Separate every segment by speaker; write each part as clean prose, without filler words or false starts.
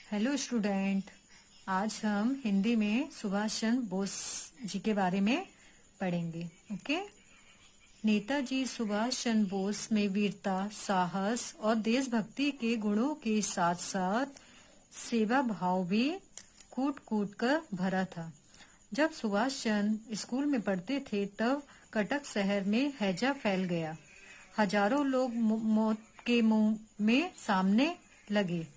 Speaker 1: Hello student. आज हम हिंदी में सुभाष चंद्र बोस जी के बारे में पढ़ेंगे। ओके। नेताजी सुभाष चंद्र बोस में वीरता, साहस और देशभक्ति के गुणों के साथ साथ सेवा भाव भी कूट कूट कर भरा था। जब सुभाष चंद्र स्कूल में पढ़ते थे तब कटक शहर में हैजा फैल गया। हजारों लोग मौत के मुंह में सामने लगे।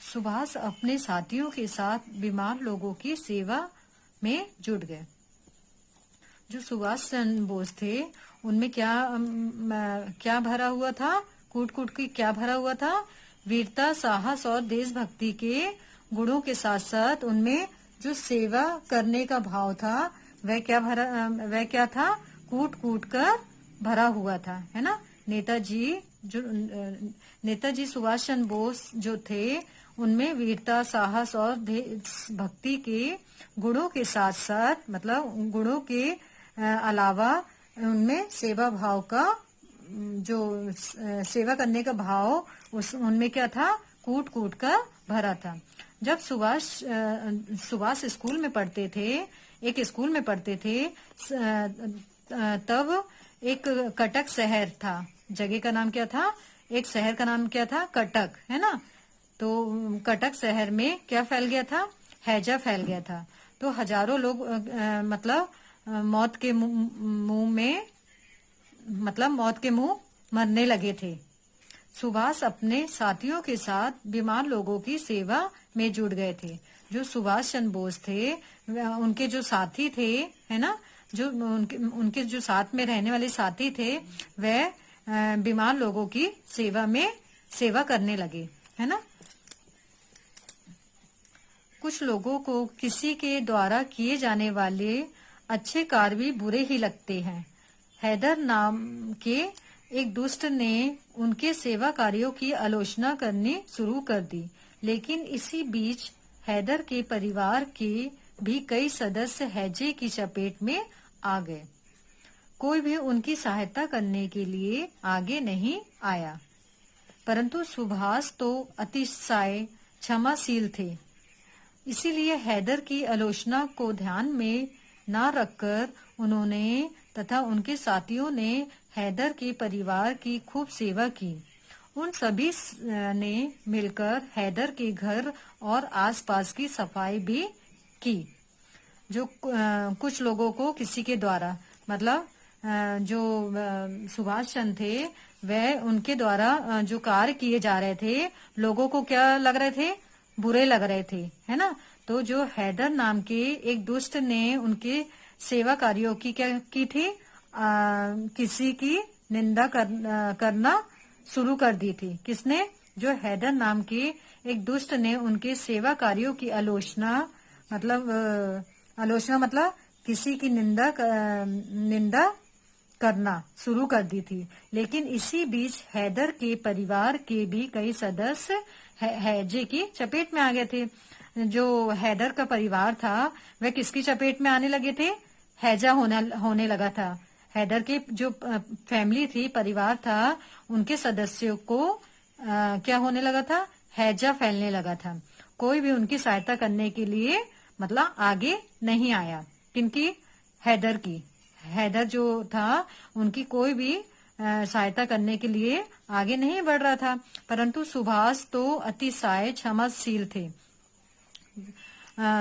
Speaker 1: सुभाष अपने साथियों के साथ बीमार लोगों की सेवा में जुट गए। जो सुभाष चंद्र बोस थे उनमें क्या भरा हुआ था? कूट कूट के क्या भरा हुआ था? वीरता, साहस और देशभक्ति के गुणों के साथ साथ उनमें जो सेवा करने का भाव था वह क्या था? कूट कूट कर भरा हुआ था, है ना। नेताजी सुभाष चंद्र बोस जो थे उनमें वीरता, साहस और देशभक्ति के गुणों के साथ साथ मतलब गुणों के अलावा उनमें सेवा भाव का जो सेवा करने का भाव उनमें क्या था? कूट कूट कर भरा था। जब सुभाष स्कूल में पढ़ते थे, एक स्कूल में पढ़ते थे, तब एक कटक शहर था। जगह का नाम क्या था? एक शहर का नाम क्या था? कटक, है ना। तो कटक शहर में क्या फैल गया था? हैजा फैल गया था। तो हजारों लोग मौत के मुंह मरने लगे थे। सुभाष अपने साथियों के साथ बीमार लोगों की सेवा में जुट गए थे। जो सुभाष चंद्र बोस थे उनके जो साथी थे, है ना, जो उनके जो साथ में रहने वाले साथी थे वह बीमार लोगों की सेवा करने लगे, है ना। कुछ लोगों को किसी के द्वारा किए जाने वाले अच्छे कार्य भी बुरे ही लगते हैं। हैदर नाम के एक दुष्ट ने उनके सेवा कार्यों की आलोचना करनी शुरू कर दी, लेकिन इसी बीच हैदर के परिवार के भी कई सदस्य हैजे की चपेट में आ गए। कोई भी उनकी सहायता करने के लिए आगे नहीं आया, परंतु सुभाष तो अतिशय क्षमाशील थे। इसीलिए हैदर की आलोचना को ध्यान में न रखकर उन्होंने तथा उनके साथियों ने हैदर के परिवार की खूब सेवा की। उन सभी ने मिलकर हैदर के घर और आसपास की सफाई भी की। जो कुछ लोगों को किसी के द्वारा मतलब जो सुभाष चंद्र थे वह उनके द्वारा जो कार्य किए जा रहे थे लोगों को क्या लग रहे थे? बुरे लग रहे थे, है ना। तो जो हैदर नाम के एक दुष्ट ने उनके सेवा कार्यों की क्या की थी? किसी की निंदा करना शुरू कर दी थी। किसने? जो हैदर नाम के एक दुष्ट ने उनके सेवा कार्यों की आलोचना मतलब किसी की निंदा करना शुरू कर दी थी। लेकिन इसी बीच हैदर के परिवार के भी कई सदस्य हैजे की चपेट में आ गए थे। जो हैदर का परिवार था वह किसकी चपेट में आने लगे थे? हैजा होने लगा था। हैदर के जो फैमिली थी, परिवार था, उनके सदस्यों को क्या होने लगा था? हैजा फैलने लगा था। कोई भी उनकी सहायता करने के लिए आगे नहीं आया। किनकी? हैदर की। हैदर जो था उनकी कोई भी सहायता करने के लिए आगे नहीं बढ़ रहा था। परंतु सुभाष तो अतिशय क्षमाशील थे।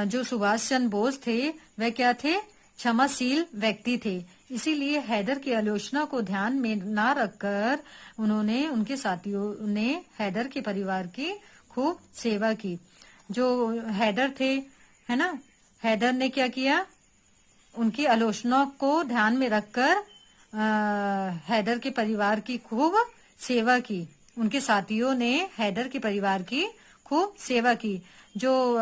Speaker 1: जो सुभाष चंद्र बोस थे वह क्या थे? क्षमाशील व्यक्ति थे। इसीलिए हैदर की आलोचना को ध्यान में न रखकर उनके साथियों ने हैदर के परिवार की खूब सेवा की। जो हैदर थे, है ना, हैदर ने क्या किया? उनकी आलोचना को ध्यान में रखकर हैदर के परिवार की खूब सेवा की। उनके साथियों ने हैदर के परिवार की खूब सेवा की। जो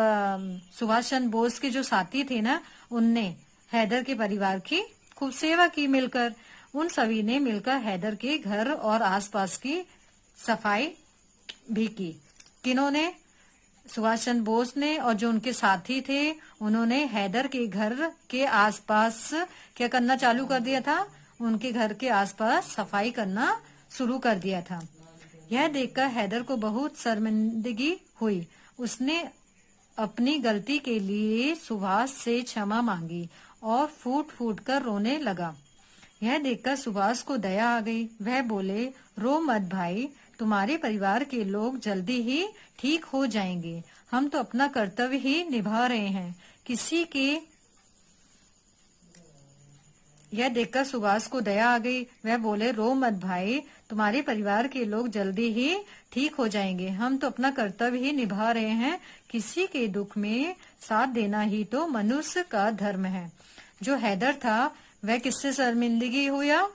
Speaker 1: सुभाष चंद्र बोस के जो साथी थे ना, उनने हैदर के परिवार की खूब सेवा की। मिलकर उन सभी ने मिलकर हैदर के घर और आसपास की सफाई भी की। किन्होंने? सुभाष चंद्र बोस ने। और जो उनके साथी थे उन्होंने हैदर के घर के आसपास क्या करना चालू कर दिया था? उनके घर के आसपास सफाई करना शुरू कर दिया था। यह देखकर हैदर को बहुत शर्मिंदगी हुई। उसने अपनी गलती के लिए सुभाष से क्षमा मांगी और फूट फूट कर रोने लगा। यह देखकर सुभाष को दया आ गई। वह बोले, रो मत भाई, तुम्हारे परिवार के लोग जल्दी ही ठीक हो जाएंगे। हम तो अपना कर्तव्य ही निभा रहे हैं। किसी के यह देखकर सुभाष को दया आ गई। वह बोले, रो मत भाई, तुम्हारे परिवार के लोग जल्दी ही ठीक हो जाएंगे। हम तो अपना कर्तव्य ही निभा रहे हैं। किसी के दुख में साथ देना ही तो मनुष्य का धर्म है। जो हैदर था वह किससे शर्मिंदगी हुआ?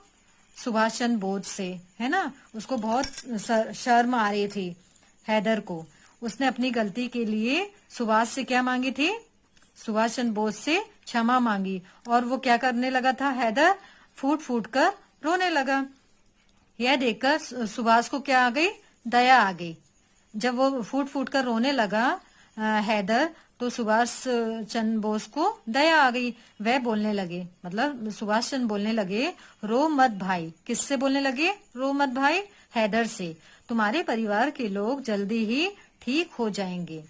Speaker 1: सुभाष चंद्र बोस से, है ना। उसको बहुत शर्म आ रही थी हैदर को। उसने अपनी गलती के लिए सुभाष से क्या मांगी थी? सुभाष चंद्र बोस से क्षमा मांगी। और वो क्या करने लगा था? हैदर फूट फूट कर रोने लगा। यह देखकर सुभाष को क्या आ गई? दया आ गई। जब वो फूट फूट कर रोने लगा हैदर, तो सुभाष चंद्र बोस को दया आ गई। वह बोलने लगे, मतलब सुभाष चंद्र बोलने लगे, रो मत भाई। किससे बोलने लगे? रो मत भाई, हैदर से। तुम्हारे परिवार के लोग जल्दी ही ठीक हो जाएंगे।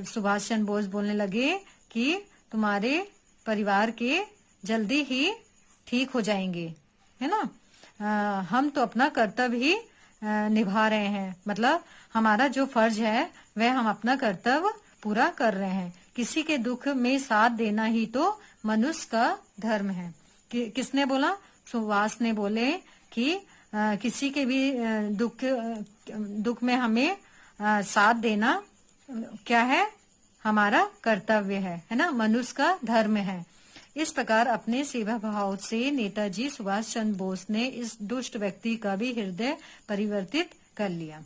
Speaker 1: सुभाष चंद्र बोस बोलने लगे कि तुम्हारे परिवार के जल्दी ही ठीक हो जाएंगे, है ना। हम तो अपना कर्तव्य ही निभा रहे हैं। मतलब हमारा जो फर्ज है वह हम अपना कर्तव्य पूरा कर रहे हैं। किसी के दुख में साथ देना ही तो मनुष्य का धर्म है। किसने बोला? सुभाष ने बोले कि किसी के भी दुख में हमें साथ देना क्या है? हमारा कर्तव्य है ना, मनुष्य का धर्म है। इस प्रकार अपने सेवा भाव से नेताजी सुभाष चंद्र बोस ने इस दुष्ट व्यक्ति का भी हृदय परिवर्तित कर लिया।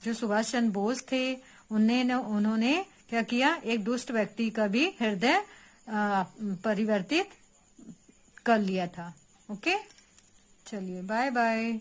Speaker 1: जो सुभाष चंद्र बोस थे उन्होंने क्या किया? एक दुष्ट व्यक्ति का भी हृदय परिवर्तित कर लिया था। ओके, चलिए बाय बाय।